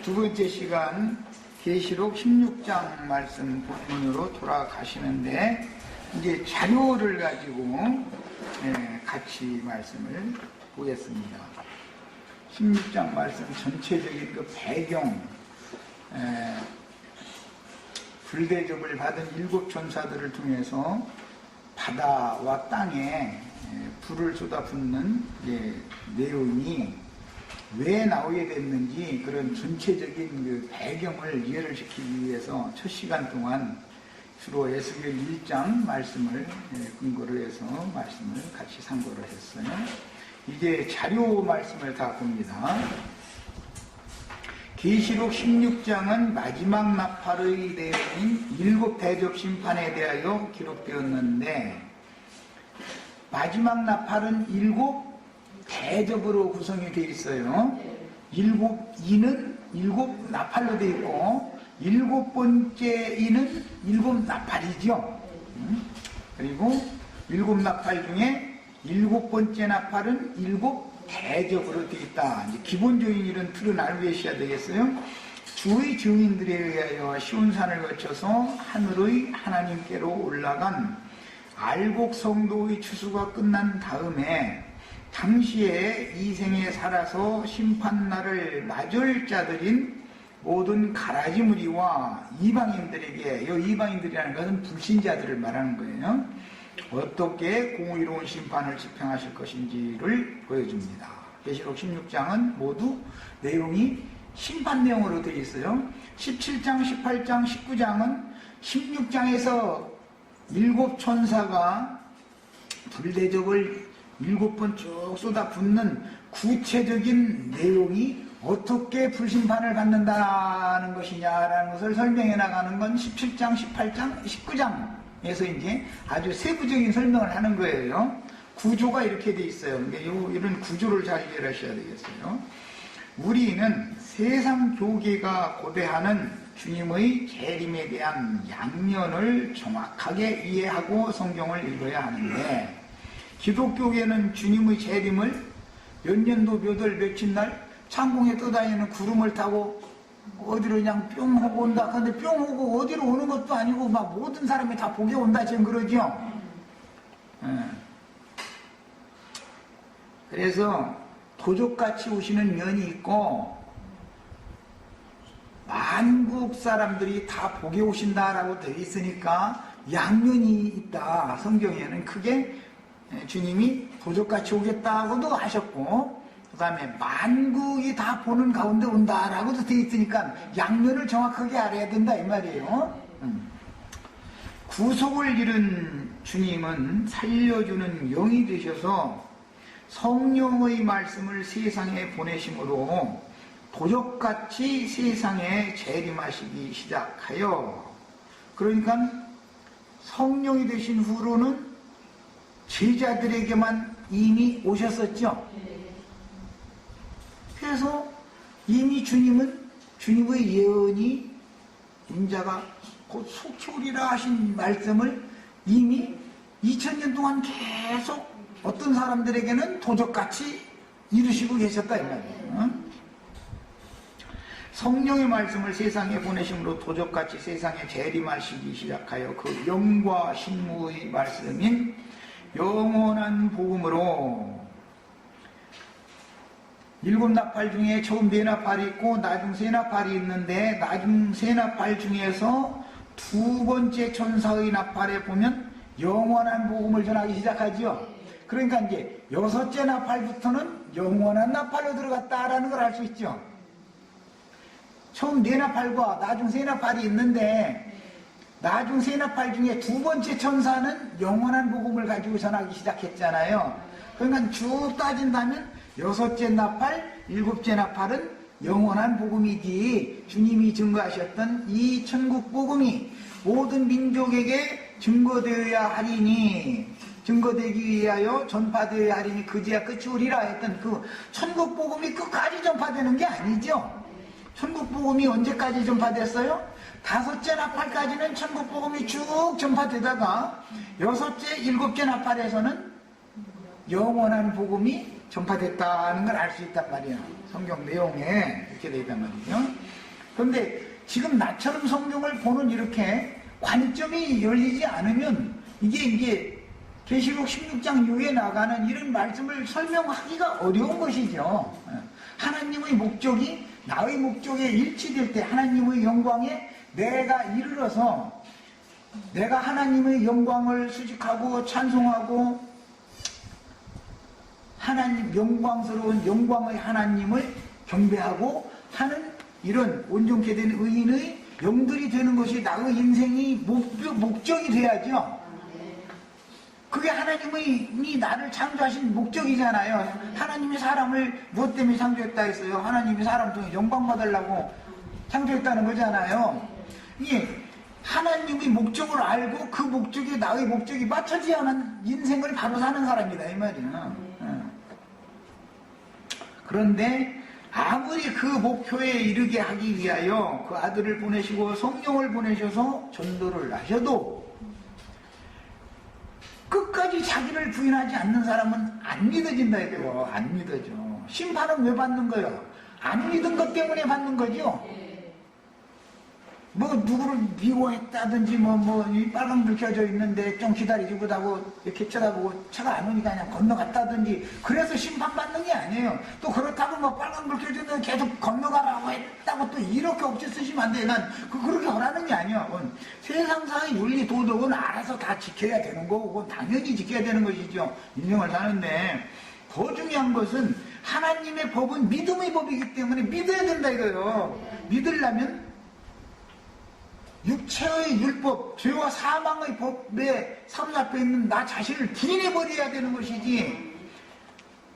두 번째 시간 계시록 16장 말씀 본문으로 돌아가시는데, 이제 자료를 가지고 같이 말씀을 보겠습니다. 16장 말씀 전체적인 그 배경, 불대접을 받은 7 천사들을 통해서 바다와 땅에 불을 쏟아붓는 내용이 왜 나오게 됐는지, 그런 전체적인 그 배경을 이해를 시키기 위해서 첫 시간 동안 주로 에스겔 1장 말씀을 근거로 해서 말씀을 같이 상고를 했어요. 이제 자료 말씀을 다 봅니다. 계시록 16장은 마지막 나팔의 내용인 7 대접 심판에 대하여 기록되었는데, 마지막 나팔은 7 대접으로 구성이 되어 있어요. 7이는 7 나팔로 되어 있고, 7번째 이는 7 나팔이죠. 그리고 7 나팔 중에 7번째 나팔은 7 대접으로 되어 있다. 이제 기본적인 이런 틀은 알고 계셔야 되겠어요. 주의 증인들에 의하여 시온산을 거쳐서 하늘의 하나님께로 올라간 알곡 성도의 추수가 끝난 다음에, 당시에 이 생에 살아서 심판날을 맞을 자들인 모든 가라지 무리와 이방인들에게, 이 이방인들이라는 것은 불신자들을 말하는 거예요, 어떻게 공의로운 심판을 집행하실 것인지를 보여줍니다. 계시록 16장은 모두 내용이 심판 내용으로 되어 있어요. 17장, 18장, 19장은 16장에서 7 천사가 불대접을 7번 쭉 쏟아붓는 구체적인 내용이 어떻게 불심판을 받는다는 것이냐라는 것을 설명해 나가는 건 17장, 18장, 19장에서 이제 아주 세부적인 설명을 하는 거예요. 구조가 이렇게 돼 있어요. 그러니까 이런 구조를 잘 이해를 하셔야 되겠어요. 우리는 세상 교계가 고대하는 주님의 재림에 대한 양면을 정확하게 이해하고 성경을 읽어야 하는데, 기독교계는 주님의 재림을 몇 년도 몇 월 며칠 날 창공에 떠다니는 구름을 타고 어디로 그냥 뿅 하고 온다. 근데 뿅 하고 어디로 오는 것도 아니고 막 모든 사람이 다 보게 온다 지금 그러죠. 그래서 도적같이 오시는 면이 있고, 만국 사람들이 다 보게 오신다라고 되어 있으니까 양면이 있다. 성경에는 크게 주님이 도적같이 오겠다고도 하셨고, 그 다음에 만국이 다 보는 가운데 온다라고도 되어 있으니까 양면을 정확하게 알아야 된다 이 말이에요. 구속을 이룬 주님은 살려주는 영이 되셔서 성령의 말씀을 세상에 보내심으로 도적같이 세상에 재림하시기 시작하여, 그러니까 성령이 되신 후로는 제자들에게만 이미 오셨었죠. 그래서 이미 주님은 주님의 예언이 인자가 곧 속히 오리라 하신 말씀을 이미 2000년 동안 계속 어떤 사람들에게는 도적같이 이루시고 계셨다 이 말이에요. 성령의 말씀을 세상에 보내심으로 도적같이 세상에 재림하시기 시작하여 그 영과 신무의 말씀인 영원한 복음으로 7 나팔 중에 처음 4 나팔이 있고 나중 3 나팔이 있는데, 나중 3 나팔 중에서 2번째 천사의 나팔에 보면 영원한 복음을 전하기 시작하죠. 그러니까 이제 6째 나팔부터는 영원한 나팔로 들어갔다라는 걸 알 수 있죠. 처음 4 나팔과 나중 3 나팔이 있는데, 나중 3 나팔 중에 2번째 천사는 영원한 복음을 가지고 전하기 시작했잖아요. 그러니까 쭉 따진다면 6째 나팔, 7째 나팔은 영원한 복음이지, 주님이 증거하셨던 이 천국 복음이 모든 민족에게 증거되어야 하리니, 증거되기 위하여 전파되어야 하리니 그제야 끝이 오리라 했던 그 천국 복음이 끝까지 전파되는 게 아니죠. 천국 복음이 언제까지 전파됐어요? 5째 나팔까지는 천국 복음이 쭉 전파되다가 6째, 7째 나팔에서는 영원한 복음이 전파됐다는 걸 알 수 있단 말이에요. 성경 내용에 이렇게 되어 있단 말이죠. 그런데 지금 나처럼 성경을 보는 이렇게 관점이 열리지 않으면 이게 계시록 16장 이후에 나가는 이런 말씀을 설명하기가 어려운 것이죠. 하나님의 목적이 나의 목적에 일치될 때 하나님의 영광에 내가 이르러서 내가 하나님의 영광을 수직하고 찬송하고 하나님 영광스러운 영광의 하나님을 경배하고 하는 이런 온전케 된 의인의 영들이 되는 것이 나의 인생이 목적이 돼야죠. 그게 하나님이 나를 창조하신 목적이잖아요. 하나님이 사람을 무엇 때문에 창조했다 했어요? 하나님이 사람 통해 영광 받으려고 창조했다는 거잖아요. 이게 하나님의 목적을 알고 그 목적에 나의 목적이 맞춰져야만 인생을 바로 사는 사람이다 이 말이야. 그런데 아무리 그 목표에 이르게 하기 위하여 그 아들을 보내시고 성령을 보내셔서 전도를 하셔도 끝까지 자기를 부인하지 않는 사람은 안 믿어진다 이거요. 안 믿어져. 심판은 왜 받는 거예요? 안 믿은 것 때문에 받는 거죠. 뭐 누구를 미워했다든지 이 빨간불 켜져 있는데 좀 기다리고 하고 이렇게 쳐다보고 차가 안 오니까 그냥 건너갔다든지 그래서 심판받는 게 아니에요. 또 그렇다고 뭐 빨간불 켜져 있는데 계속 건너가라고 했다고 또 이렇게 억지 쓰시면 안 돼. 난 그렇게 하라는 게 아니야. 세상사의 윤리 도덕은 알아서 다 지켜야 되는 거고 그건 당연히 지켜야 되는 것이죠. 인생을 사는데 더 중요한 것은 하나님의 법은 믿음의 법이기 때문에 믿어야 된다 이거예요. 믿으려면 육체의 율법, 죄와 사망의 법에 사로잡혀 있는 나 자신을 부인해버려야 되는 것이지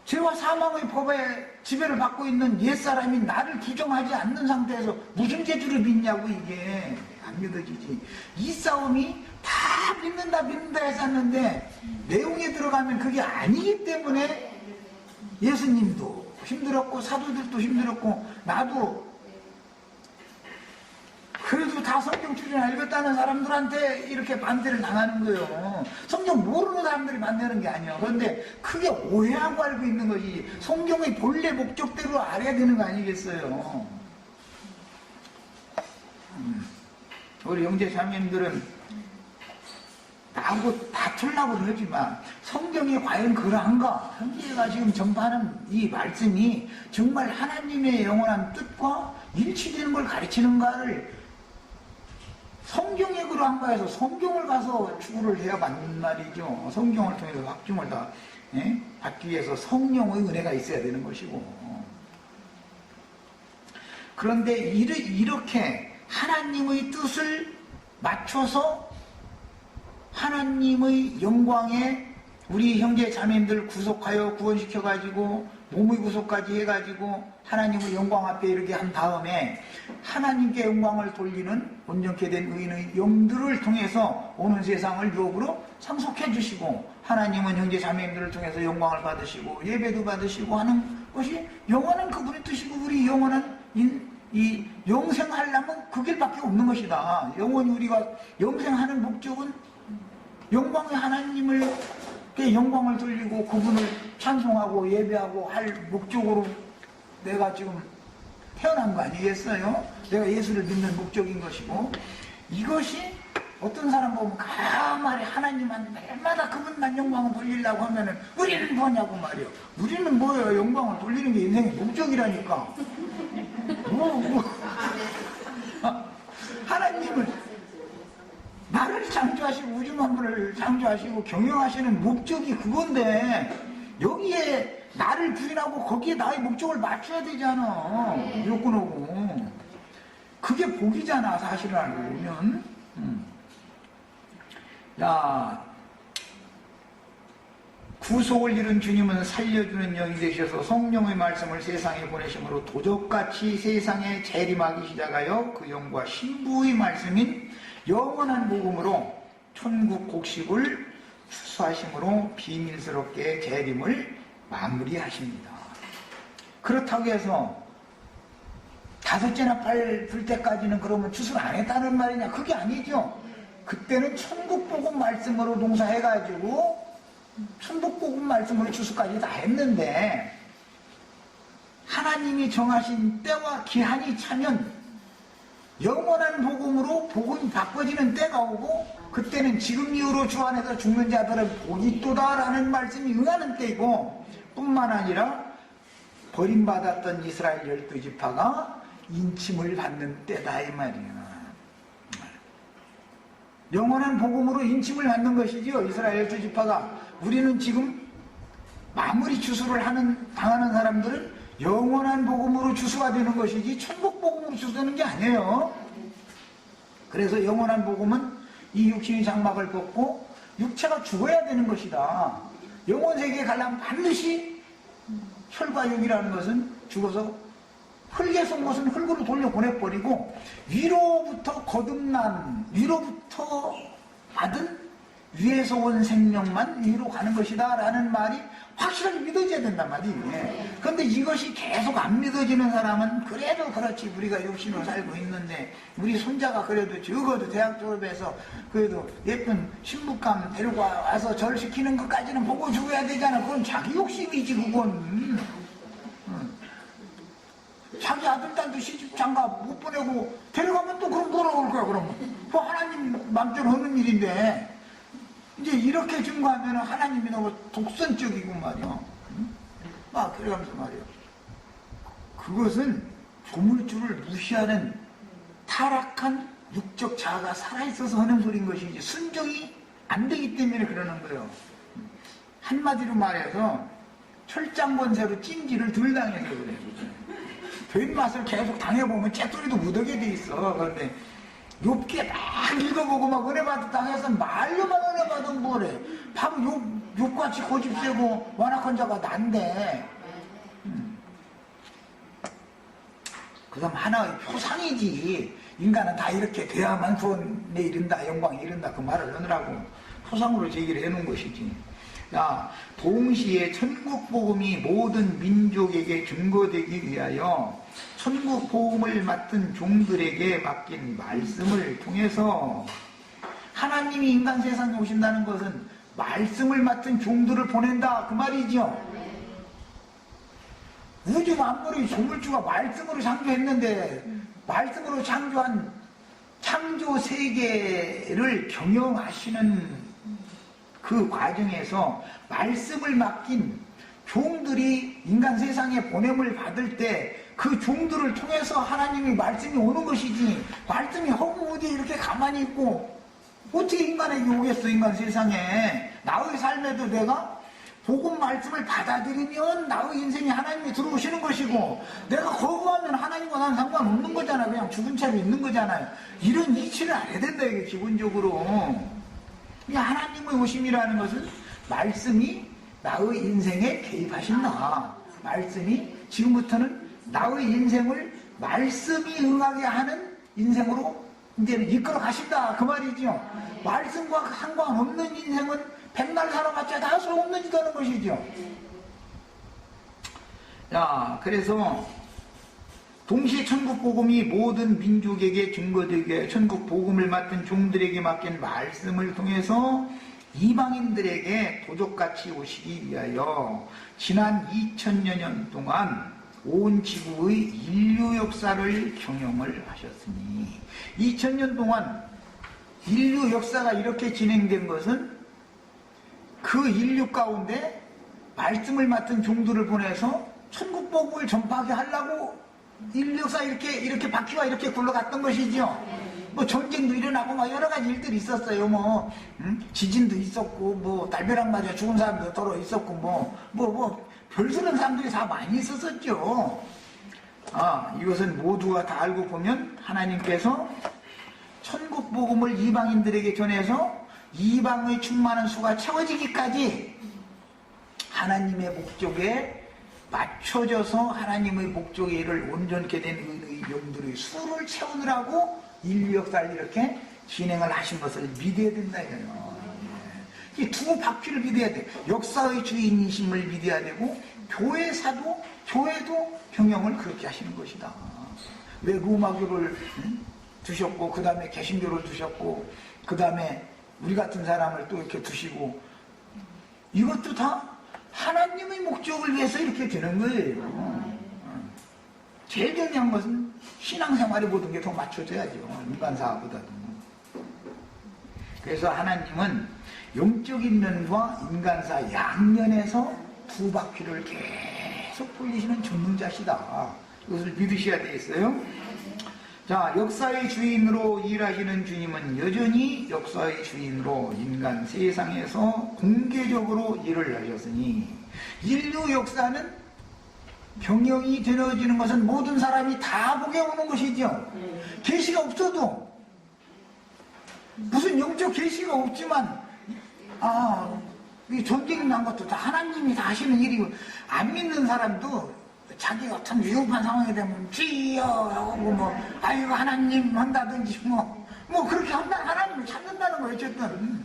죄와 사망의 법에 지배를 받고 있는 옛사람이 나를 부정하지 않는 상태에서 무슨 재주를 믿냐고 이게 안 믿어지지. 이 싸움이 다 믿는다 했었는데 내용에 들어가면 그게 아니기 때문에 예수님도 힘들었고 사도들도 힘들었고 나도 그래도 다 성경 출연 읽었다는 사람들한테 이렇게 반대를 당하는 거예요. 성경 모르는 사람들이 반대하는 게 아니야. 그런데 크게 오해하고 알고 있는 거지. 성경의 본래 목적대로 알아야 되는 거 아니겠어요. 우리 형제 자매님들은 나하고 다투려고 그러지만 성경이 과연 그러한가? 형제가 지금 전파하는 이 말씀이 정말 하나님의 영원한 뜻과 일치되는 걸 가르치는가를 성경에 그러한가 해서 성경을 가서 추구를 해야 맞는 말이죠. 성경을 통해서 확증을 다 받기 위해서 성령의 은혜가 있어야 되는 것이고. 그런데 이렇게 하나님의 뜻을 맞춰서 하나님의 영광에 우리 형제 자매님들 구속하여 구원시켜가지고 몸의 구속까지 해가지고 하나님의 영광 앞에 이르게 한 다음에 하나님께 영광을 돌리는 온전케 된 의인의 영들을 통해서 오는 세상을 유업으로 상속해 주시고 하나님은 형제 자매님들을 통해서 영광을 받으시고 예배도 받으시고 하는 것이 영원한 그분의 뜻이고 우리 영원한 이 영생하려면 그 길밖에 없는 것이다. 영원히 우리가 영생하는 목적은 영광의 하나님을 영광을 돌리고 그분을 찬송하고 예배하고 할 목적으로 내가 지금 태어난 거 아니겠어요? 내가 예수를 믿는 목적인 것이고 이것이 어떤 사람 보면 가만히 하나님만 날마다 그분만 영광을 돌리려고 하면은 우리는 뭐냐고 말이요. 우리는 뭐예요? 영광을 돌리는 게 인생의 목적이라니까. 하나님을 나를 창조하시고 우주 만물을 창조하시고 경영하시는 목적이 그건데 여기에 나를 부인하고 거기에 나의 목적을 맞춰야 되잖아. 요건하고 그게 복이잖아 사실을 알고 보면. 야, 구속을 이룬 주님은 살려주는 영이 되셔서 성령의 말씀을 세상에 보내심으로 도적같이 세상에 재림하기 시작하여 그 영과 신부의 말씀인 영원한 복음으로 천국 곡식을 추수하심으로 비밀스럽게 재림을 마무리하십니다. 그렇다고 해서 다섯째나 팔 때까지는 그러면 추수를 안 했다는 말이냐? 그게 아니죠. 그때는 천국 복음 말씀으로 농사해가지고 천국 복음 말씀으로 추수까지 다 했는데 하나님이 정하신 때와 기한이 차면 영원한 복음으로 복음이 바꿔지는 때가 오고 그때는 지금 이후로 주 안에서 죽는 자들은 복이 있도다라는 말씀이 응하는 때이고 뿐만 아니라 버림받았던 이스라엘 12지파가 인침을 받는 때다 이 말이야. 영원한 복음으로 인침을 받는 것이지요. 이스라엘 12지파가. 우리는 지금 마무리 추수를 당하는 사람들은 영원한 복음으로 추수가 되는 것이지 천국 복음으로 추수되는 게 아니에요. 그래서 영원한 복음은 이 육신의 장막을 벗고 육체가 죽어야 되는 것이다. 영원 세계에 가려면 반드시 혈과 육이라는 것은 죽어서 흙에 선 것은 흙으로 돌려보내버리고 위로부터 거듭난, 위로부터 받은 위에서 온 생명만 위로 가는 것이다 라는 말이 확실하게 믿어져야 된단 말이에요. 그런데 이것이 계속 안 믿어지는 사람은 그래도 그렇지 우리가 육신으로 살고 있는데 우리 손자가 그래도 적어도 대학 졸업해서 그래도 예쁜 신부감 데리고 와서 절 시키는 것까지는 보고 죽어야 되잖아. 그건 자기 욕심이지 그건. 자기 아들, 딸도 시집 장가 못 보내고 데려가면 또 그럼 뭐라 그럴 거야 그러면. 그 하나님 맘대로 하는 일인데 이제 이렇게 증거하면 하나님이 너무 독선적이고 말이야. 그래가면서 말이야. 그것은 조물주를 무시하는 타락한 육적 자아가 살아있어서 하는 소리인 것이지 순종이 안 되기 때문에 그러는 거예요. 한마디로 말해서 철장권세로 찜질을 덜 당해서 그래. 된 맛을 계속 당해보면 째소리도 묻어게 돼 있어. 그런데 욥기에 막 읽어보고 막 은혜받았다 해서 말로만 은혜받으면 뭐래. 바로 욥같이 고집세고 완악한 자가 난데 그 다음 하나의 표상이지. 인간은 다 이렇게 돼야만 구원에 이른다 영광에 이른다 그 말을 하느라고 표상으로 제기를 해놓은 것이지. 야, 동시에 천국복음이 모든 민족에게 증거되기 위하여 천국복음을 맡은 종들에게 맡긴 말씀을 통해서 하나님이 인간 세상에 오신다는 것은 말씀을 맡은 종들을 보낸다 그 말이죠. 우주 만물의 조물주가 말씀으로 창조했는데 말씀으로 창조한 창조 세계를 경영하시는 그 과정에서 말씀을 맡긴 종들이 인간 세상에 보냄을 받을 때 그 종들을 통해서 하나님의 말씀이 오는 것이지 말씀이 허구 어디에 이렇게 가만히 있고 어떻게 인간에게 오겠어. 인간 세상에 나의 삶에도 내가 복음 말씀을 받아들이면 나의 인생에 하나님이 들어오시는 것이고 내가 거부하면 하나님과 나는 상관없는 거잖아. 그냥 죽은 채로 있는 거잖아요. 이런 이치를 알아야 된다 이게 기본적으로. 하나님의 오심이라는 것은 말씀이 나의 인생에 개입하신다. 말씀이 지금부터는 나의 인생을 말씀이 응하게 하는 인생으로 이제는 이끌어 가신다 그 말이죠. 말씀과 상관없는 인생은 백날 살아봤자 다 소용없는 짓 하는 것이죠. 그래서 동시에 천국복음이 모든 민족에게 증거되게 천국복음을 맡은 종들에게 맡긴 말씀을 통해서 이방인들에게 도적같이 오시기 위하여 지난 2000여 년 동안 온 지구의 인류 역사를 경영을 하셨으니 2000년 동안 인류 역사가 이렇게 진행된 것은 그 인류 가운데 말씀을 맡은 종들을 보내서 천국복음을 전파하게 하려고 인류 역사 이렇게 바퀴가 이렇게 굴러갔던 것이죠. 뭐 전쟁도 일어나고 막 여러 가지 일들이 있었어요. 지진도 있었고 달벼락 맞아 죽은 사람도 더러 있었고 별수는 사람들이 다 많이 있었었죠. 이것은 모두가 다 알고 보면 하나님께서 천국 복음을 이방인들에게 전해서 이방의 충만한 수가 채워지기까지 하나님의 목적에 맞춰져서 하나님의 목적에 이를 온전케 된 의의 영들의 수를 채우느라고 인류 역사를 이렇게 진행을 하신 것을 믿어야 된다 이거예요. 이 두 바퀴를 믿어야 돼. 역사의 주인이심을 믿어야 되고 교회도 경영을 그렇게 하시는 것이다. 왜 로마교를 두셨고 그 다음에 개신교를 두셨고 그 다음에 우리 같은 사람을 또 이렇게 두시고 이것도 다 하나님의 목적을 위해서 이렇게 되는 거예요. 제일 중요한 것은 신앙생활의 모든 게 더 맞춰져야죠. 인간사보다도. 그래서 하나님은 영적인 면과 인간사 양면에서 두 바퀴를 계속 돌리시는 전능자시다. 이것을 믿으셔야 되겠어요. 자, 역사의 주인으로 일하시는 주님은 여전히 역사의 주인으로 인간 세상에서 공개적으로 일을 하셨으니, 인류 역사는 경영이 되어지는 것은 모든 사람이 다 보게 오는 것이죠. 계시가 없어도, 무슨 영적 계시가 없지만, 이 전쟁이 난 것도 다 하나님이 다 하시는 일이고, 안 믿는 사람도 자기가 어떤 위급한 상황이 되면 주여 하고 아이고 하나님 한다든지 그렇게 하나님을 찾는다는 거예요. 어쨌든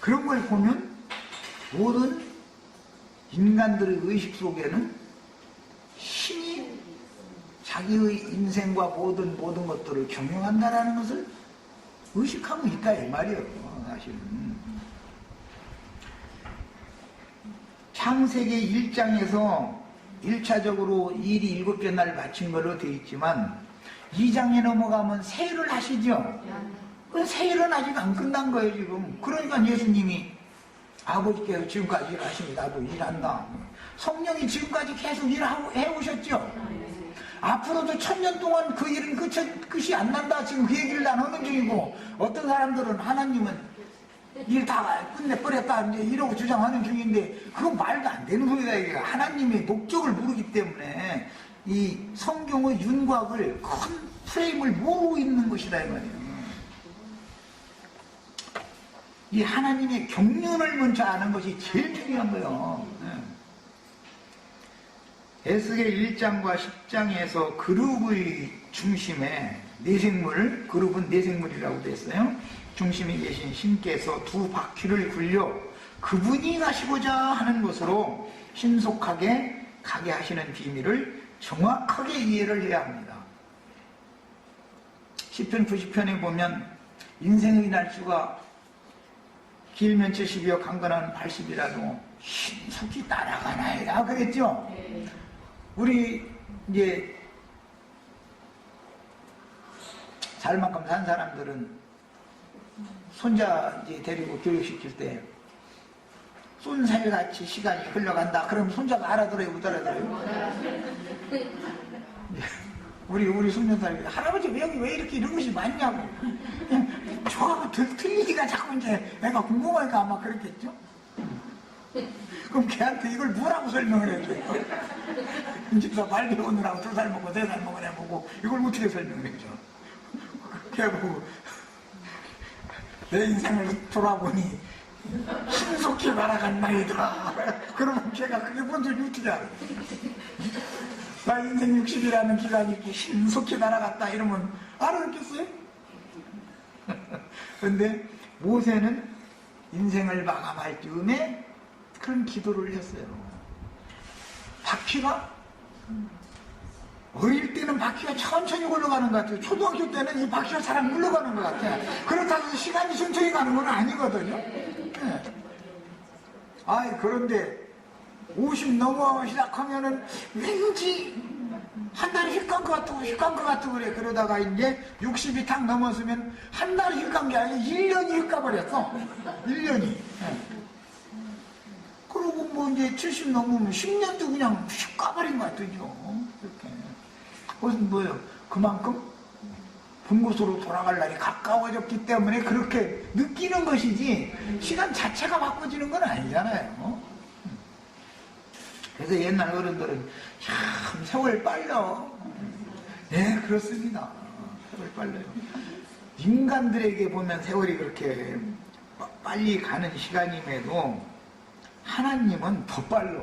그런 걸 보면 모든 인간들의 의식 속에는 신이 자기의 인생과 모든 것들을 경영한다라는 것을 의식하고 있다 이 말이에요. 사실은 창세기 1장에서 1차적으로 일이 7째 날 마친 걸로 되어 있지만 2장에 넘어가면 세일을 하시죠. 그 세일은 아직 안 끝난 거예요 지금. 그러니까 예수님이 아버지께서 지금까지 일하시니 나도 일한다. 성령이 지금까지 계속 일해오셨죠. 앞으로도 1000년 동안 그 일은 끝이 안 난다. 지금 그 얘기를 난 하는 중이고, 어떤 사람들은 하나님은 일 다 끝내버렸다 이제 이러고 주장하는 중인데, 그건 말도 안 되는 소리다. 이게 하나님의 목적을 모르기 때문에 이 성경의 윤곽을, 큰 프레임을 모르고 있는 것이다 이 말이에요. 이 하나님의 경륜을 먼저 아는 것이 제일 중요한 거예요. 에스겔 1장과 10장에서 그룹의 중심에 내생물, 그룹은 내생물이라고 됐어요. 중심에 계신 신께서 두 바퀴를 굴려 그분이 가시고자 하는 것으로 신속하게 가게 하시는 비밀을 정확하게 이해를 해야 합니다. 시편 90편에 보면 인생의 날수가 길면 70이요 강건한 80이라도 신속히 따라가나이다 그랬죠. 우리 이제 살 만큼 산 사람들은 손자 이제 데리고 교육시킬 때 쏜살같이 시간이 흘러간다. 그럼 손자가 알아들어요? 못 알아들어요? 우리 손녀딸이 할아버지 여기 왜 이렇게 이런 것이 많냐고. 저하고 틀리기가 자꾸 이제 애가 궁금하니까 아마 그랬겠죠? 그럼 걔한테 이걸 뭐라고 설명을 해줘요? 집사 발 배우느라고 2살 먹고 4살 먹은 애 보고 이걸 어떻게 설명을 해줘? 걔 보고 내 인생을 돌아보니 신속히 날아간 나이다. 그러면 걔가 그게 뭔지 어떻게 알아? 나 인생 60이라는 기간이 이렇게 신속히 날아갔다 이러면 알아듣겠어요? 그런데 모세는 인생을 마감할 즈음에 그런 기도를 했어요. 바퀴가 어릴 때는 바퀴가 천천히 굴러가는 것 같아요. 초등학교 때는 이 바퀴가 잘 안 굴러가는 것 같아요. 그렇다고 해서 시간이 천천히 가는 건 아니거든요. 네. 그런데 50 넘어가기 시작하면은 왠지 한 달이 휙간 것 같고 그래. 그러다가 이제 60이 탁 넘었으면 한 달이 휙간 게 아니라 1년이 휙가버렸어. 1년이. 네. 그리고 이제 70 넘으면 10년도 그냥 휙가버린 것 같죠. 이렇게. 그것은 뭐예요? 그만큼 본 곳으로 돌아갈 날이 가까워졌기 때문에 그렇게 느끼는 것이지 시간 자체가 바꿔지는 건 아니잖아요. 그래서 옛날 어른들은 참 세월 빨라. 네, 그렇습니다. 세월 빨라요. 인간들에게 보면 세월이 그렇게 빨리 가는 시간임에도 하나님은 더 빨라.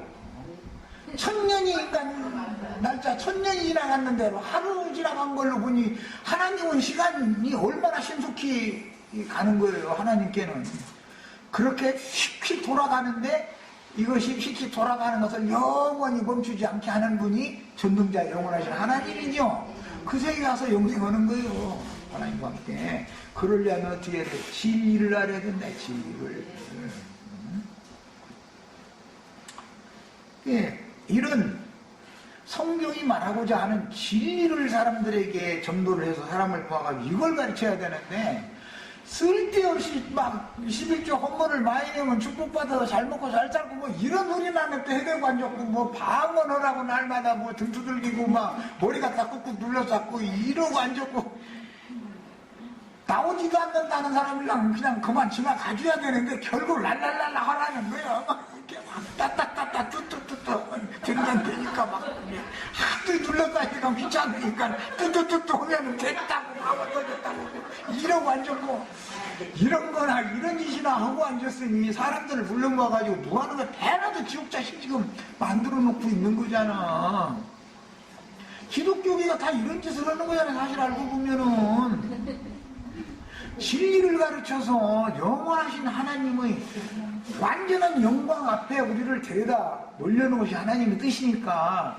1000년이 인간 날짜 1000년이 지나갔는데 하루 지나간 걸로 보니 하나님은 시간이 얼마나 신속히 가는 거예요. 하나님께는 그렇게 쉽게 돌아가는데 이것이 쉽게 돌아가는 것을 영원히 멈추지 않게 하는 분이 전능자 영원하신 하나님이죠. 그 세계 가서 영생하는 거예요. 하나님과 함께. 그러려면 어떻게 해야 돼? 진리를 알아야 된다. 진리를. 예, 이런 성경이 말하고자 하는 진리를 사람들에게 전도를 해서 사람을 모아가지고 이걸 가르쳐야 되는데, 쓸데없이 막 11조 헌물을 많이 내면 축복받아서 잘 먹고 잘 살고 뭐 이런 소리만 해도 해대고 앉았고, 뭐 방언하라고 날마다 뭐 등 두들기고 막 머리 갖다 꾹꾹 눌러잡고 이러고 앉았고, 나오지도 않는다는 사람이랑 그냥 그만 지나 가줘야 되는데 결국 랄랄랄라 하라는 거야. 막 이렇게 막 따따따따 뚜뚜뚜뚜 된다니까 막 하도 눌렀다니까 귀찮으니까 뚜뚜뚜뚜 하면은 됐다고 하고 떠졌다고 이러고 앉았고, 이런 거나 이런 짓이나 하고 앉았으니 사람들을 불러 모아가지고 뭐 하는 거야. 배라도 지옥 자식 지금 만들어 놓고 있는 거잖아. 기독교계가 다 이런 짓을 하는 거잖아. 사실 알고 보면은 진리를 가르쳐서 영원하신 하나님의 완전한 영광 앞에 우리를 데려다 올려놓으신 하나님의 뜻이니까,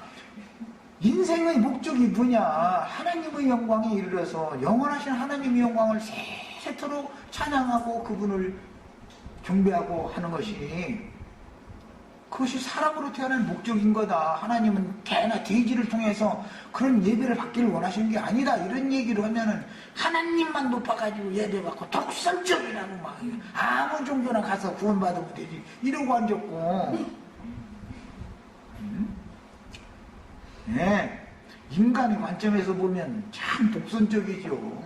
인생의 목적이 뭐냐, 하나님의 영광에 이르러서 영원하신 하나님의 영광을 세세토록 찬양하고 그분을 경배하고 하는 것이, 그것이 사람으로 태어난 목적인 거다. 하나님은 개나 돼지를 통해서 그런 예배를 받기를 원하시는 게 아니다. 이런 얘기를 하면은 하나님만 높아가지고 예배받고 독설적이라고 막 아무 종교나 가서 구원받으면 되지 이러고 앉았고, 네, 인간의 관점에서 보면 참 독선적이죠.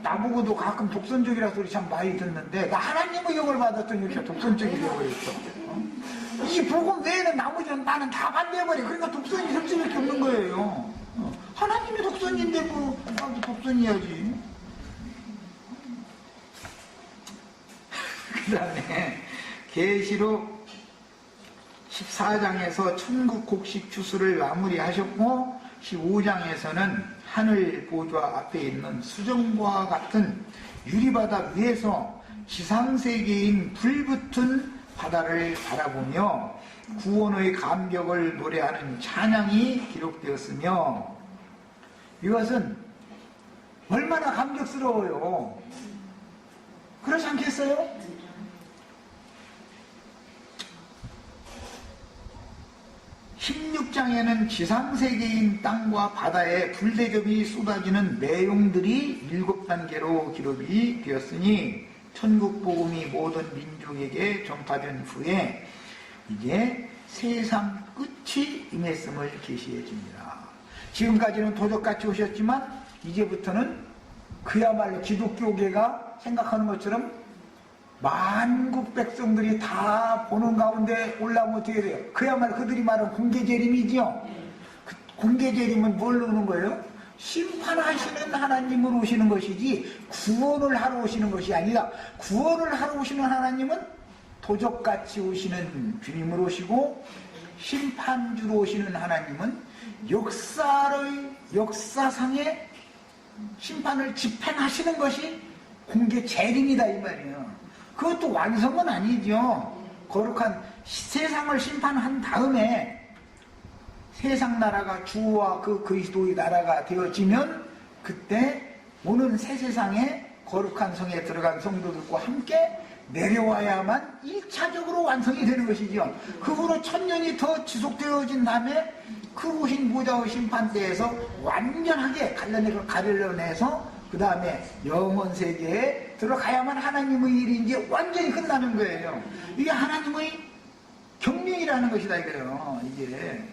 나보고도 가끔 독선적이라 소리 참 많이 듣는데, 나 하나님의 영을 받았더니 이렇게 독선적이 되어버렸어. 이 복음 외에는 나머지는 나는 다 반대해버려. 그러니까 독선이 설 수밖에 없는 거예요. 하나님이 독선인데 뭐 나도 독선이야지. 그 다음에 계시록 14장에서 천국 곡식 추수를 마무리하셨고, 15장에서는 하늘 보좌 앞에 있는 수정과 같은 유리바다 위에서 지상세계인 불붙은 바다를 바라보며 구원의 감격을 노래하는 찬양이 기록되었으며, 이것은 얼마나 감격스러워요. 그렇지 않겠어요? (16장에는) 지상세계인 땅과 바다에 불대접이 쏟아지는 내용들이 7단계로 기록이 되었으니, 천국복음이 모든 민족에게 전파된 후에 이제 세상 끝이 임했음을 계시해 줍니다. 지금까지는 도적같이 오셨지만 이제부터는 그야말로 기독교계가 생각하는 것처럼 만국 백성들이 다 보는 가운데 올라오면 어떻게 돼요? 그야말로 그들이 말하는 공개재림이지요. 공개재림은 뭘로 오는 거예요? 심판하시는 하나님으로 오시는 것이지 구원을 하러 오시는 것이 아니라, 구원을 하러 오시는 하나님은 도적같이 오시는 주님으로 오시고, 심판주로 오시는 하나님은 역사상의 심판을 집행하시는 것이 공개 재림이다 이 말이에요. 그것도 완성은 아니죠. 거룩한 세상을 심판한 다음에 세상 나라가 주와 그 그리스도의 나라가 되어지면, 그때 오는 새 세상에 거룩한 성에 들어간 성도들과 함께 내려와야만 1차적으로 완성이 되는 것이죠. 그 후로 1000년이 더 지속되어진 다음에 그 후신 보좌의 심판대에서 완전하게 가려내서 그 다음에 영원 세계에 들어가야만 하나님의 일이 이제 완전히 끝나는 거예요. 이게 하나님의 경륜이라는 것이다 이거예요. 이게.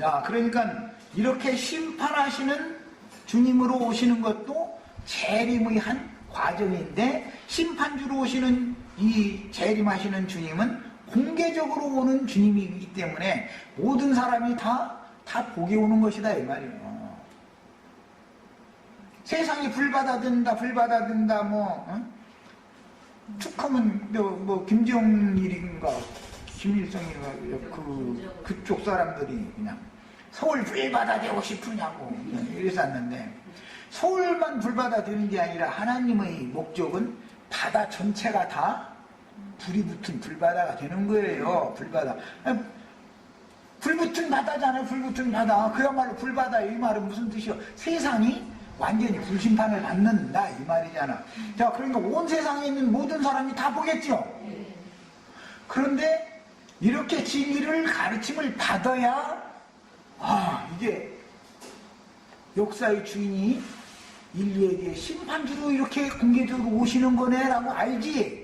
야, 그러니까 이렇게 심판하시는 주님으로 오시는 것도 재림의 한 과정인데, 심판주로 오시는 이 재림하시는 주님은 공개적으로 오는 주님이기 때문에 모든 사람이 다 보게 오는 것이다 이 말이에요. 세상이 불받아든다 툭하면 뭐 김정일인가 김일성인가 그쪽 사람들이 그냥 서울 불받아되고 싶으냐고 이랬었는데, 서울만 불받아되는 게 아니라 하나님의 목적은 바다 전체가 다 불이 붙은 불바다가 되는 거예요. 불바다. 불붙은 바다잖아요. 불붙은 바다. 그야말로 불바다 이 말은 무슨 뜻이요? 세상이 완전히 불심판을 받는다 이 말이잖아. 자, 그러니까 온 세상에 있는 모든 사람이 다 보겠죠. 그런데 이렇게 진리를 가르침을 받아야 이게 역사의 주인이 인류에게 심판주로 이렇게 공개적으로 오시는 거네 라고 알지.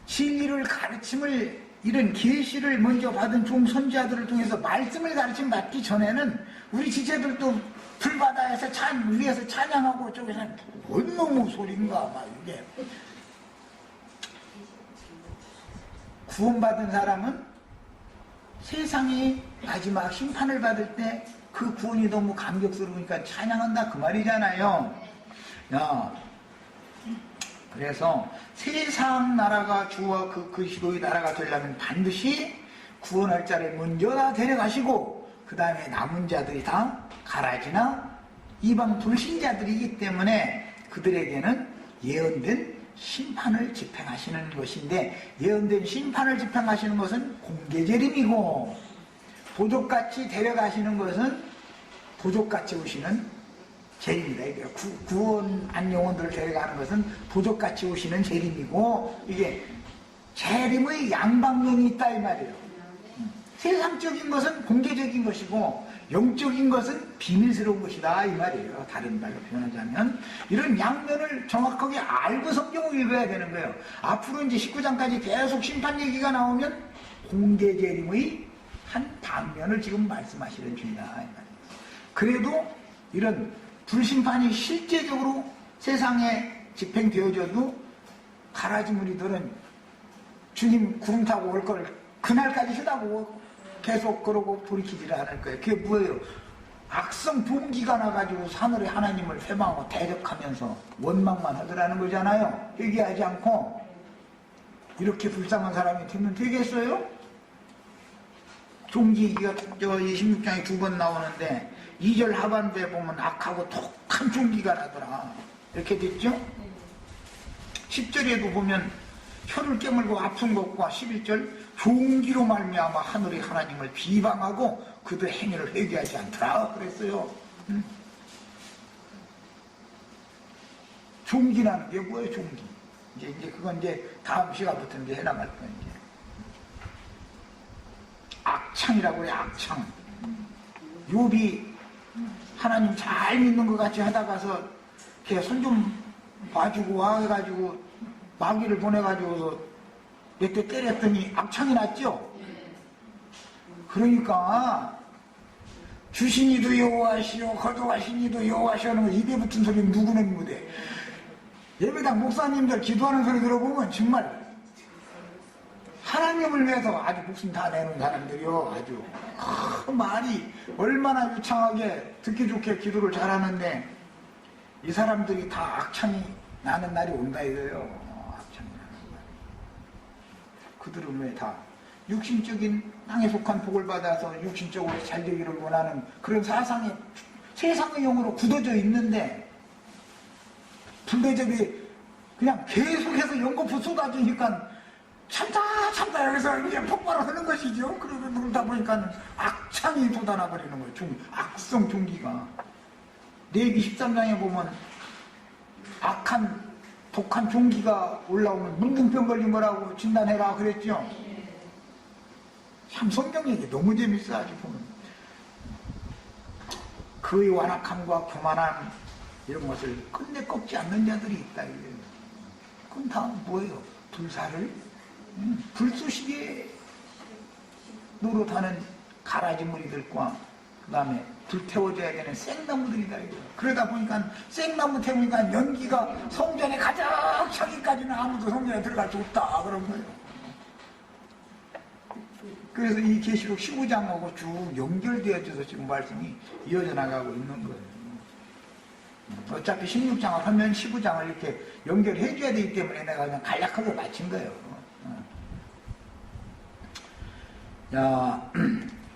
진리를 가르침을 이런 계시를 먼저 받은 종선자들을 통해서 말씀을 가르침 받기 전에는 우리 지체들도 불바다에서 위에서 찬양하고 저기서는 뭔 놈의 소린가 막 이게. 구원받은 사람은 세상이 마지막 심판을 받을 때 그 구원이 너무 감격스러우니까 찬양한다 그 말이잖아요. 그래서 세상 나라가 주와 그 그리스도의 나라가 되려면 반드시 구원할 자를 먼저 다 데려가시고 그 다음에 남은 자들이 다 가라지나 이방 불신자들이기 때문에 그들에게는 예언된 심판을 집행하시는 것인데, 예언된 심판을 집행하시는 것은 공개재림이고 도적같이 데려가시는 것은 도적같이 오시는 재림이다. 구원한 영혼들을 데려가는 것은 도적같이 오시는 재림이고, 이게 재림의 양방면이 있다 이 말이에요. 세상적인 것은 공개적인 것이고 영적인 것은 비밀스러운 것이다 이 말이에요. 다른 말로 표현하자면 이런 양면을 정확하게 알고 성경을 읽어야 되는 거예요. 앞으로 이제 19장까지 계속 심판 얘기가 나오면 공개재림의 한 단면을 지금 말씀하시는 중이다 이 말이에요. 그래도 이런 불심판이 실제적으로 세상에 집행되어져도 가라지 무리들은 주님 구름 타고 올 걸 그날까지 쳐다보고 계속 그러고 돌이키지를 않을 거예요. 그게 뭐예요? 악성 동기가 나가지고 사늘의 하나님을 회방하고 대적하면서 원망만 하더라는 거잖아요. 회개하지 않고. 이렇게 불쌍한 사람이 되면 되겠어요? 종기가 26장에 2번 나오는데 2절 하반부에 보면 악하고 독한 종기가 나더라. 이렇게 됐죠? 10절에도 보면 혀를 깨물고 아픈 것과 11절 종기로 말미암아 하늘의 하나님을 비방하고 그들의 행위를 회개하지 않더라 그랬어요. 종기라는 게 뭐예요? 종기. 이제 그건 이제 다음 시간부터 이제 해나갈 거예요. 이제. 악창이라고 해요. 악창. 욥이 하나님 잘 믿는 것 같이 하다가서 걔 손 좀 봐주고 와 해가지고 마귀를 보내가지고서 몇 대 때렸더니 악창이 났죠? 그러니까 주신이도 여호와시오 거두하시니도 여호와시오 하는 거 입에 붙은 소리는 누구는 못해. 예배당 목사님들 기도하는 소리 들어보면 정말 하나님을 위해서 아주 목숨 다 내는 사람들이요. 아주 말이 얼마나 유창하게 듣기 좋게 기도를 잘하는데 이 사람들이 다 악창이 나는 날이 온다 이거예요. 그들은 왜 다 육신적인 땅에 속한 복을 받아서 육신적으로 잘 되기를 원하는 그런 사상에 세상의 영으로 굳어져 있는데 불대접이 그냥 계속해서 연거푸 쏟아지니까 참다 여기서 이제 폭발을 하는 것이죠. 그러다 보니까 악창이 쏟아나 버리는 거예요. 악성 종기가. 레위기 13장에 보면 악한 독한 종기가 올라오면 문둥병 걸린 거라고 진단해라 그랬죠. 참 성경 얘기 너무 재밌어 아주 보면. 그의 완악함과 교만함 이런 것을 끝내 꺾지 않는 자들이 있다 이래요. 그건 다 뭐예요? 불사를 불쏘시개 노릇하는 가라지 무리들과 그 다음에 불태워져야 되는 생나무들이다 이거예요. 그러다 보니까 생나무 태우니까 연기가 성전에 가장 차기까지는 아무도 성전에 들어갈 수 없다 그런 거예요. 그래서 이 계시록 15장하고 쭉 연결되어져서 지금 말씀이 이어져 나가고 있는 거예요. 어차피 16장을 하면 15장을 이렇게 연결해 줘야 되기 때문에 내가 그냥 간략하게 마친 거예요. 자,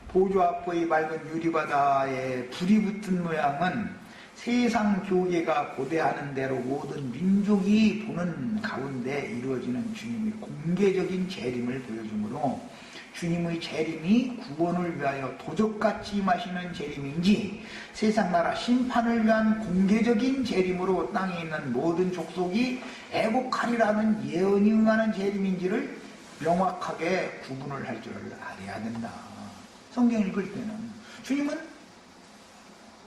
보좌 앞의 맑은 유리바다에 불이 붙은 모양은 세상 교계가 고대하는 대로 모든 민족이 보는 가운데 이루어지는 주님의 공개적인 재림을 보여주므로 주님의 재림이 구원을 위하여 도적같이 임하시는 재림인지 세상 나라 심판을 위한 공개적인 재림으로 땅에 있는 모든 족속이 애곡하리라는 예언이 응하는 재림인지를 명확하게 구분을 할 줄 알아야 된다. 성경 읽을 때는 주님은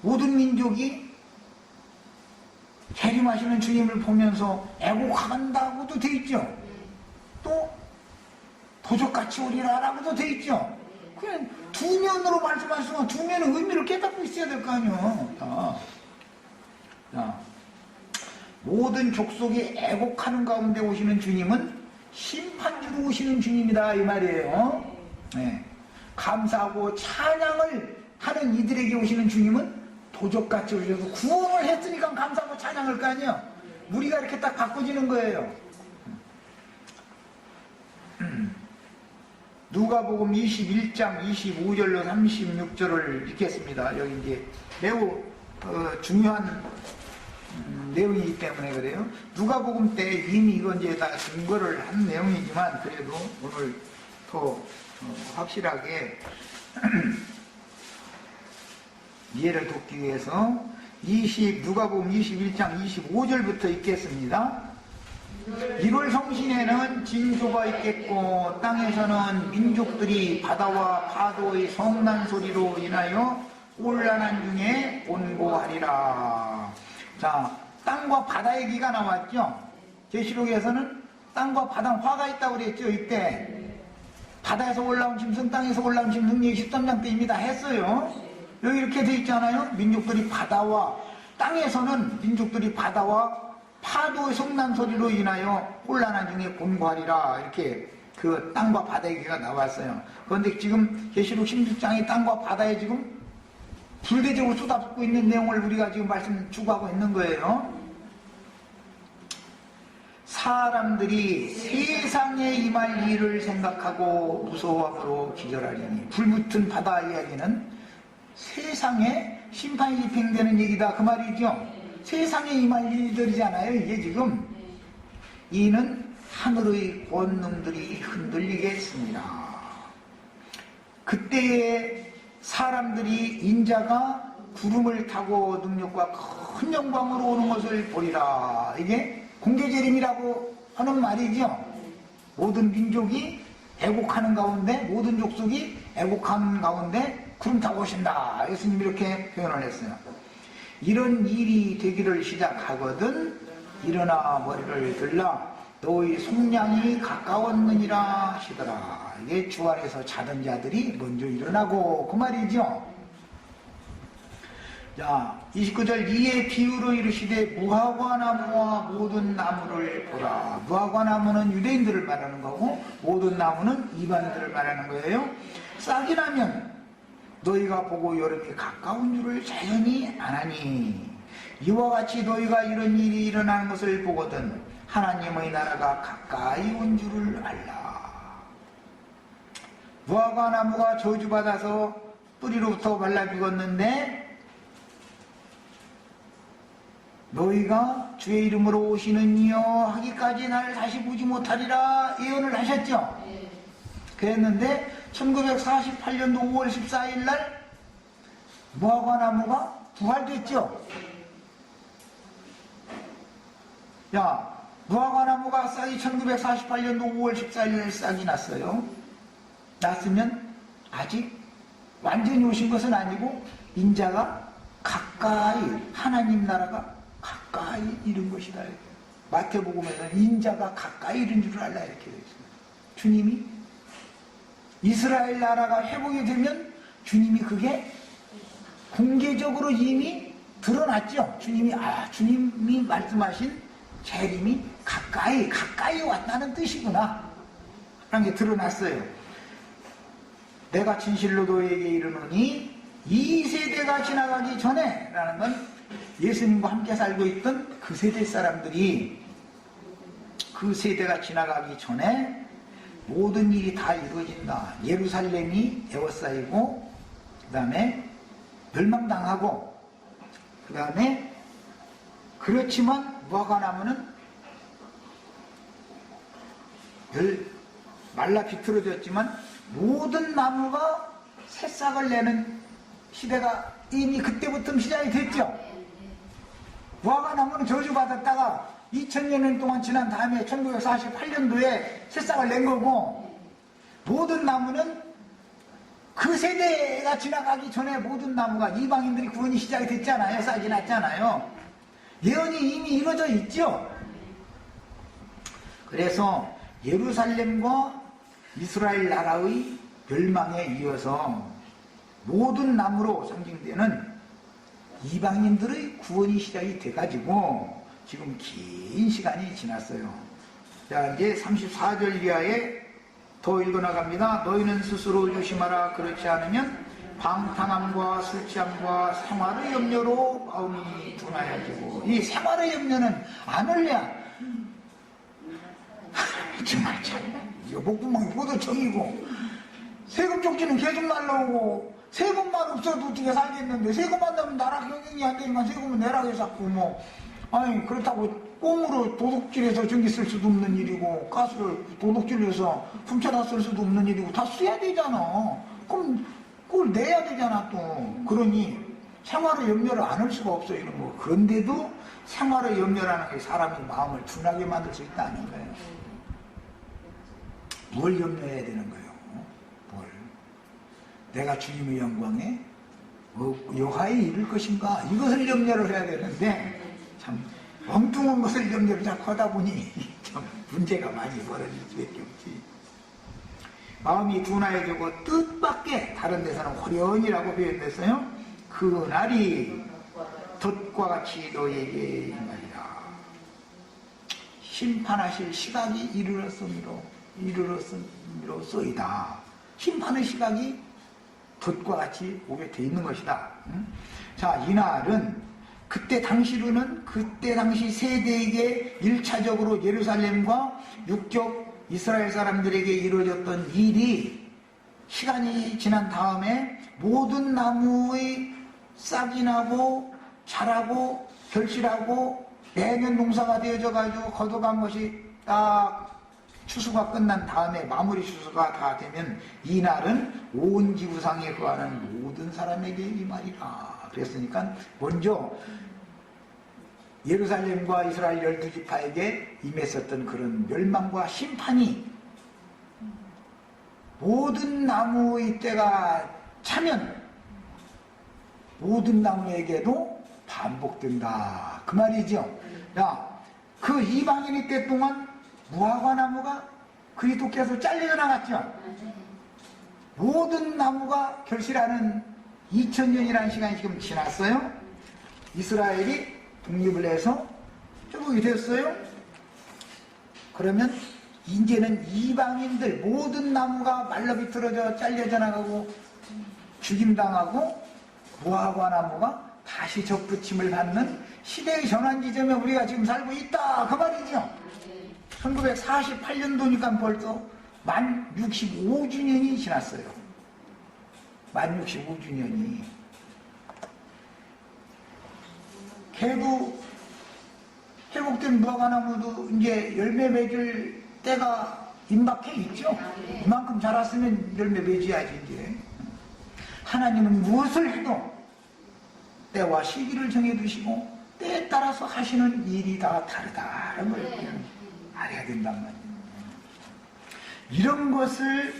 모든 민족이 재림하시는 주님을 보면서 애곡한다고도 돼 있죠. 또 도적같이 오리라 라고도 돼 있죠. 그냥 두 면으로 말씀하시면 두 면의 의미를 깨닫고 있어야 될 거 아니에요. 자, 모든 족속이 애곡하는 가운데 오시는 주님은 심판주로 오시는 주님이다 이 말이에요. 네. 감사하고 찬양을 하는 이들에게 오시는 주님은 도적같이 오셔서 구원을 했으니까 감사하고 찬양할 거 아니에요. 우리가 이렇게 딱 바꿔지는 거예요. 누가복음 21장 25절로 36절을 읽겠습니다. 여기 이제 매우 중요한 내용이기 때문에 그래요. 누가복음 때 이미 이건 이제 다 증거를 한 내용이지만 그래도 오늘 더 확실하게 이해를 돕기 위해서 누가복음 21장 25절부터 읽겠습니다. 1월 성신에는 징조가 있겠고 땅에서는 민족들이 바다와 파도의 성난 소리로 인하여 혼란한 중에 곤고하리라. 자, 땅과 바다 얘기가 나왔죠. 계시록에서는 땅과 바다 화가 있다고 그랬죠. 이때 바다에서 올라온 짐승, 땅에서 올라온 짐승 13장 때입니다 했어요. 여기 이렇게 돼 있잖아요. 민족들이 바다와 땅에서는 민족들이 바다와 파도의 성난 소리로 인하여 혼란한 중에 곤고하리라. 이렇게 그 땅과 바다 얘기가 나왔어요. 그런데 지금 계시록 16장이 땅과 바다에 지금 불대적으로 쏟아붓고 있는 내용을 우리가 지금 말씀 주고하고 있는 거예요. 사람들이 세상에 임할 일을 생각하고 무서워함으로 기절하리니. 불붙은 바다 이야기는 세상에 심판이 집행되는 얘기다 그 말이죠. 세상에 임할 일들이잖아요. 이게 지금 이는 하늘의 권능들이 흔들리겠습니다. 그때에 사람들이 인자가 구름을 타고 능력과 큰 영광으로 오는 것을 보리라. 이게 공개재림이라고 하는 말이죠. 모든 민족이 애곡하는 가운데, 모든 족속이 애곡하는 가운데 구름 타고 오신다. 예수님이 이렇게 표현을 했어요. 이런 일이 되기를 시작하거든 일어나 머리를 들라 너희 속량이 가까웠느니라 하시더라. 이게 주 안에서 자던 자들이 먼저 일어나고 그 말이죠. 자, 29절 이에 비유로 이르시되 무화과 나무와 모든 나무를 보라. 무화과 나무는 유대인들을 말하는 거고 모든 나무는 이방인들을 말하는 거예요. 싹이 나면 너희가 보고 여름이 가까운 줄을 자연히 아나니 이와 같이 너희가 이런 일이 일어나는 것을 보거든 하나님의 나라가 가까이 온 줄을 알라. 무화과 나무가 저주받아서 뿌리로부터 말라 죽었는데 너희가 주의 이름으로 오시는 이여 하기까지 나를 다시 보지 못하리라 예언을 하셨죠. 그랬는데 1948년도 5월 14일 날 무화과 나무가 부활됐죠. 야, 무화과 나무가 싹이 1948년도 5월 14일 날 싹이 났어요. 났으면 아직 완전히 오신 것은 아니고 인자가 가까이 하나님 나라가 가까이 이른 것이다. 마태복음에는 인자가 가까이 이른 줄을 알라 이렇게 되어 있습니다. 주님이 이스라엘 나라가 회복이 되면 주님이 그게 공개적으로 이미 드러났죠. 주님이 말씀하신 재림이 가까이 왔다는 뜻이구나 라는 게 드러났어요. 내가 진실로 너에게 이르노니 이 세대가 지나가기 전에 라는 건 예수님과 함께 살고 있던 그 세대 사람들이 그 세대가 지나가기 전에 모든 일이 다 이루어진다. 예루살렘이 에워싸이고 그 다음에 멸망당하고 그 다음에 그렇지만 무화과 나무는 말라 비틀어졌지만 모든 나무가 새싹을 내는 시대가 이미 그때부터 시작이 됐죠. 무화과 나무는 저주받았다가 2000년 동안 지난 다음에 1948년도에 새싹을 낸 거고, 모든 나무는 그 세대가 지나가기 전에 모든 나무가 이방인들이 구원이 시작이 됐잖아요. 싹이 났잖아요. 예언이 이미 이루어져 있죠. 그래서 예루살렘과 이스라엘 나라의 멸망에 이어서 모든 나무로 상징되는 이방인들의 구원이 시작이 돼가지고 지금 긴 시간이 지났어요. 자, 이제 34절 이하에 더 읽어나갑니다. 너희는 스스로 조심하라. 그렇지 않으면 방탕함과 술취함과 생활의 염려로 마음이 둔하여지고, 이 생활의 염려는 안 올려. 정말 참, 이거 목구멍이 포도청이고, 세금 쪽지는 계속 날라오고, 세금만 없어도 어떻게 살겠는데, 세금만 나면 나라 경영이 안 되니까 세금은 내라고 해서고, 뭐, 아니, 그렇다고 꽁으로 도둑질해서 전기 쓸 수도 없는 일이고, 가스를 도둑질해서 훔쳐다 쓸 수도 없는 일이고, 다 써야 되잖아. 그럼 그걸 내야 되잖아, 또. 그러니 생활의 염려를 안 할 수가 없어, 이런 거. 그런데도 생활의 염려라는 게 사람의 마음을 둔하게 만들 수 있다는 거예요. 뭘 염려해야 되는 거예요? 뭘? 내가 주님의 영광에 여하에 이를 것인가? 이것을 염려를 해야 되는데, 참 엉뚱한 것을 염려를 자꾸 하다 보니 참 문제가 많이 벌어질 수밖에 없지. 마음이 둔하여지고 뜻밖의, 다른 데서는 호련이라고 표현됐어요. 그 날이 덫과 같이 너에게 임하리라. 심판하실 시각이 이르렀음이로소이다. 심판의 시각이 덫과 같이 오게 돼 있는 것이다. 자, 이날은 그때 당시 세대에게 1차적으로 예루살렘과 육적 이스라엘 사람들에게 이루어졌던 일이 시간이 지난 다음에 모든 나무의 싹이 나고 자라고 결실하고 매년 농사가 되어져 가지고 거둬간 것이 딱 추수가 끝난 다음에 마무리 추수가 다 되면 이날은 온 지구상에 거하는 모든 사람에게 임하리라. 그랬으니까 먼저 예루살렘과 이스라엘 12지파에게 임했었던 그런 멸망과 심판이 모든 나무의 때가 차면 모든 나무에게도 반복된다. 그 말이죠. 야, 그 이방인의 때 동안 무화과 나무가 그리스도께서 잘려져 나갔죠. 모든 나무가 결실하는 2000년이라는 시간이 지금 지났어요. 이스라엘이 독립을 해서 조국이 됐어요. 그러면 이제는 이방인들 모든 나무가 말라 비틀어져 잘려져 나가고 죽임당하고 무화과 나무가 다시 접붙임을 받는 시대의 전환 지점에 우리가 지금 살고 있다. 그 말이죠. 1948년도니까 벌써 만 65주년이 지났어요. 만 65주년이. 개도 회복된 무화과나무도 이제 열매 맺을 때가 임박해 있죠. 이만큼 자랐으면 열매 맺어야지 이제. 하나님은 무엇을 해도 때와 시기를 정해두시고 때에 따라서 하시는 일이 다 다르다는 걸 알아야 된단 말이에요. 이런 것을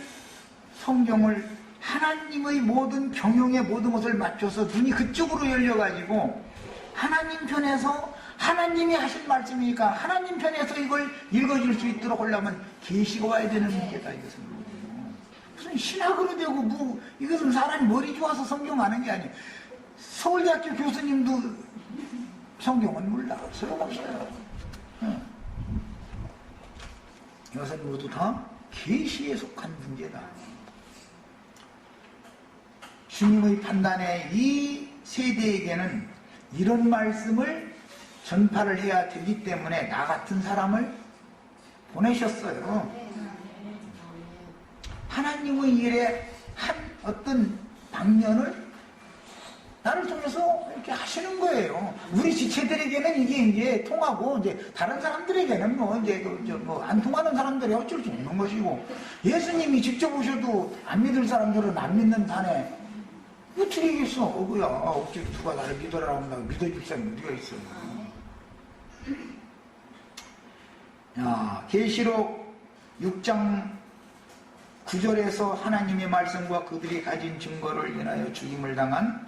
성경을 하나님의 모든 경영의 모든 것을 맞춰서 눈이 그쪽으로 열려가지고 하나님 편에서 하나님이 하신 말씀이니까 하나님 편에서 이걸 읽어줄 수 있도록 하려면 계시가 와야 되는 문제다. 이것은 무슨 신학으로 되고 뭐 이것은 사람이 머리 좋아서 성경 아는 게 아니에요. 서울대학교 교수님도 성경은 몰라. 소용없어요. 이것은 모두 다 계시에 속한 문제다. 주님의 판단에 이 세대에게는 이런 말씀을 전파를 해야 되기 때문에 나 같은 사람을 보내셨어요. 하나님의 일에 한 어떤 방면을 나를 통해서 이렇게 하시는 거예요. 우리 지체들에게는 이게 이제 통하고, 이제 다른 사람들에게는 뭐 이제 안 통하는 사람들이 어쩔 수 없는 것이고, 예수님이 직접 오셔도 안 믿을 사람들은 안 믿는 단에 어떻게 하겠어? 어구야, 어떻게 누가 나를 믿어라 하면 믿어줄 사람이 어디가 있어? 계시록 6장 9절에서 하나님의 말씀과 그들이 가진 증거를 인하여 죽임을 당한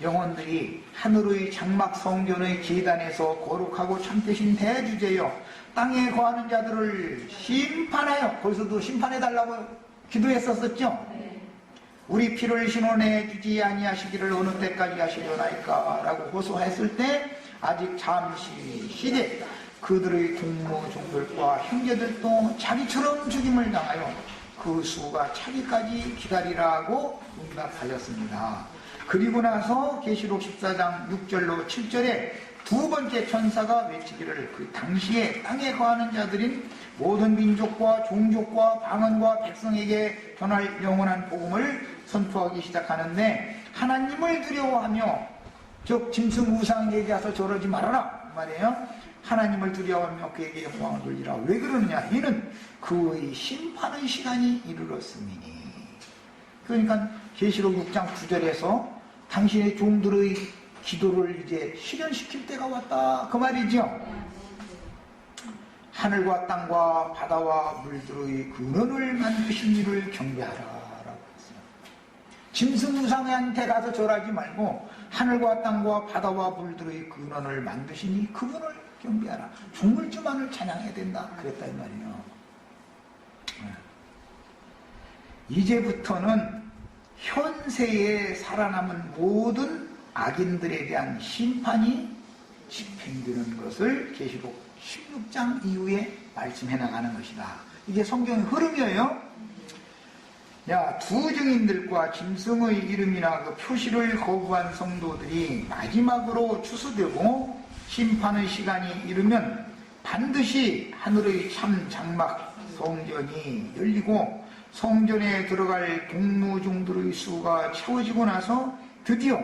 영혼들이 하늘의 장막 성전의 계단에서 거룩하고 참되신 대주제여 땅에 거하는 자들을 심판하여, 거기서도 심판해달라고 기도했었었죠. 우리 피를 신원해 주지 아니하시기를 어느 때까지 하시려나이까 라고 호소했을 때 아직 잠시 시대 그들의 동무종들과 형제들도 자기처럼 죽임을 당하여 그 수가 차기까지 기다리라고 응답하였습니다. 그리고 나서 계시록 14장 6절로 7절에 두 번째 천사가 외치기를 그 당시에 땅에 거하는 자들인 모든 민족과 종족과 방언과 백성에게 전할 영원한 복음을 선포하기 시작하는데, 하나님을 두려워하며, 즉 짐승 우상 얘기해서 저러지 말아라 말이에요. 하나님을 두려워하며 그에게 영광을 돌리라. 왜 그러느냐? 이는 그의 심판의 시간이 이르렀음이니. 그러니까 계시록 6장 9절에서 당신의 종들의 기도를 이제 실현시킬 때가 왔다 그 말이죠. 하늘과 땅과 바다와 물들의 근원을 만드신 이를 경배하라 라고 했어요. 짐승 우상한테 가서 절하지 말고 하늘과 땅과 바다와 물들의 근원을 만드신 이 그분을 경배하라. 중물주만을 찬양해야 된다 그랬다 이 말이에요. 이제부터는 현세에 살아남은 모든 악인들에 대한 심판이 집행되는 것을 계시록 16장 이후에 말씀해 나가는 것이다. 이게 성경의 흐름이에요. 두 증인들과 짐승의 이름이나 그 표시를 거부한 성도들이 마지막으로 추수되고 심판의 시간이 이르면 반드시 하늘의 참 장막 성전이 열리고 성전에 들어갈 동무종들의 수가 채워지고 나서 드디어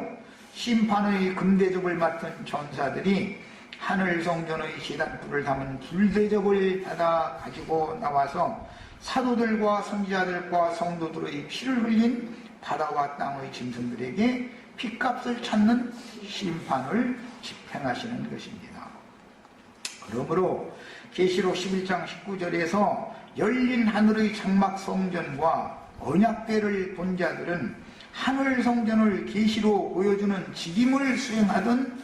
심판의 금대접을 맡은 전사들이 하늘 성전의 제단불을 담은 불대접을 받아 가지고 나와서 사도들과 선지자들과 성도들의 피를 흘린 바다와 땅의 짐승들에게 핏값을 찾는 심판을 집행하시는 것입니다. 그러므로 계시록 11장 19절에서 열린 하늘의 장막 성전과 언약궤를 본 자들은 하늘 성전을 계시로 보여주는 직임을 수행하던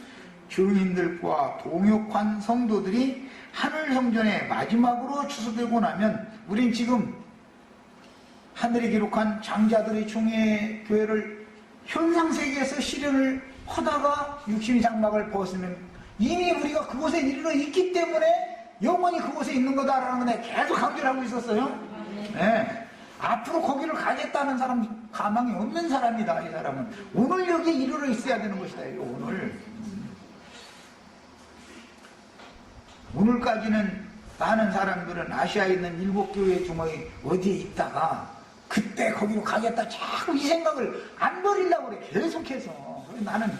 교인들과 동역한 성도들이 하늘 성전에 마지막으로 추수되고 나면, 우린 지금 하늘에 기록한 장자들의 총회교회를 현상세계에서 실현을 하다가 육신의 장막을 벗으면 이미 우리가 그곳에 이르러 있기 때문에 영원히 그곳에 있는 거다라는 걸 계속 강조를 하고 있었어요. 네. 앞으로 거기를 가겠다는 사람 가망이 없는 사람이다. 이 사람은 오늘 여기에 이르러 있어야 되는 것이다. 오늘까지는 많은 사람들은 아시아에 있는 7교회 중에 어디에 있다가 그때 거기로 가겠다 자꾸 이 생각을 안 버리려고 그래. 계속해서. 나는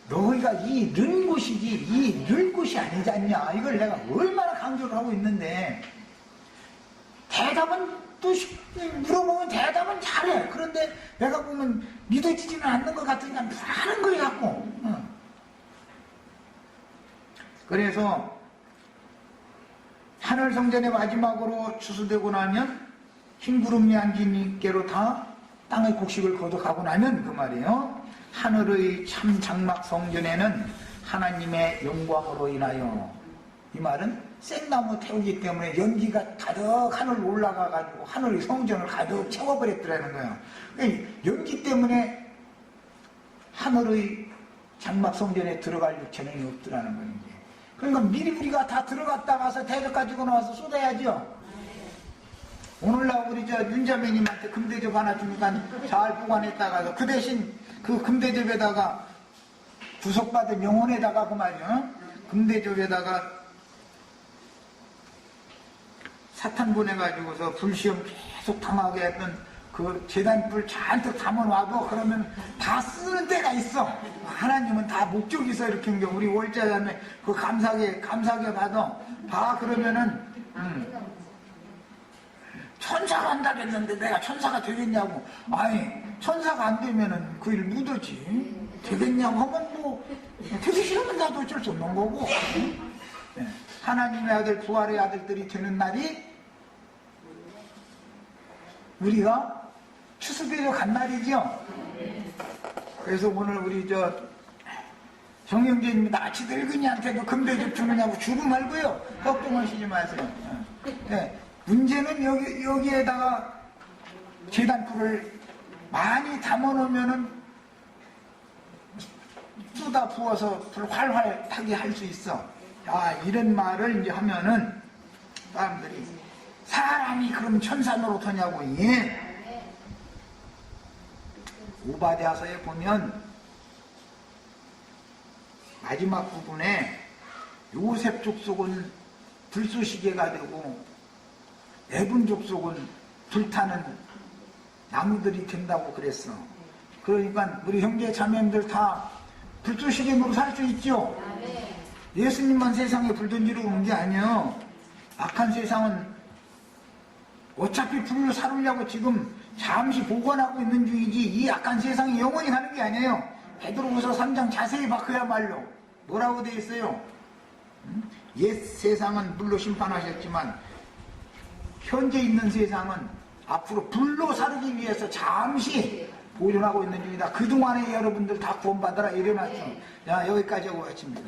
너희가 이 는 곳이지 이 는 곳이 아니지 않냐, 이걸 내가 얼마나 강조를 하고 있는데, 대답은 또 물어보면 대답은 잘해. 그런데 내가 보면 믿어지지는 않는 것 같으니까 하는 거야 갖고. 그래서 하늘 성전의 마지막으로 추수되고 나면 흰 구름 앉은 이께로 다 땅의 곡식을 거둬가고 나면 그 말이에요. 하늘의 참 장막 성전에는 하나님의 영광으로 인하여, 이 말은 생나무 태우기 때문에 연기가 가득 하늘로 올라가가지고 하늘의 성전을 가득 채워버렸더라는 거예요. 연기 때문에 하늘의 장막 성전에 들어갈 육체는 없더라는 거예요. 그러니까 미리 우리가 다 들어갔다 가서 대접 가지고 나와서 쏟아야죠. 오늘날 우리 윤자매님한테 금대접 하나 주니까 잘 보관했다가 그 대신 그 금대접에다가 구속받은 명언에다가 그 말이요, 금대접에다가 사탄 보내가지고서 불시험 계속 당하게 했던 그 재단불 잔뜩 담아놔도 그러면 다 쓰는 때가 있어. 하나님은 다 목적이 있어. 이렇게 한 게 우리 월자자매 그 감사하게 받아. 다 그러면은 천사가 한다고 했는데 내가 천사가 되겠냐고. 아니 천사가 안 되면은 그 일 묻었지. 되겠냐고 하면 뭐 되기 싫으면 나도 어쩔 수 없는 거고. 네. 하나님의 아들, 부활의 아들들이 되는 날이 우리가 추수되어 간 날이죠. 그래서 오늘 우리 정영재님 나치 늙은이한테도 금대접 주느냐고 주고 말고요. 걱정하시지 마세요. 네. 문제는 여기에다가 제단불을 많이 담아놓으면은 쏟아 부어서 불 활활 타게 할 수 있어. 이런 말을 이제 하면은 사람들이 사람이 그럼 천사 노릇하냐고. 예. 오바댜서에 보면 마지막 부분에 요셉 족속은 불쏘시개가 되고 애분 족속은 불타는 나무들이 된다고 그랬어. 그러니까 우리 형제 자매님들 다 불쏘시개로 살 수 있죠. 예수님만 세상에 불 던지러 온 게 아니에요. 악한 세상은 어차피 불을 사르려고 지금 잠시 보관하고 있는 중이지 이 악한 세상이 영원히 가는 게 아니에요. 베드로후서 3장 자세히 봐. 그야말로 뭐라고 돼 있어요? 옛 세상은 물로 심판하셨지만 현재 있는 세상은 앞으로 불로 사르기 위해서 잠시 보존하고 있는 중이다. 그동안에 여러분들 다 구원받아라 이래놨죠. 자, 여기까지 하고 마칩니다.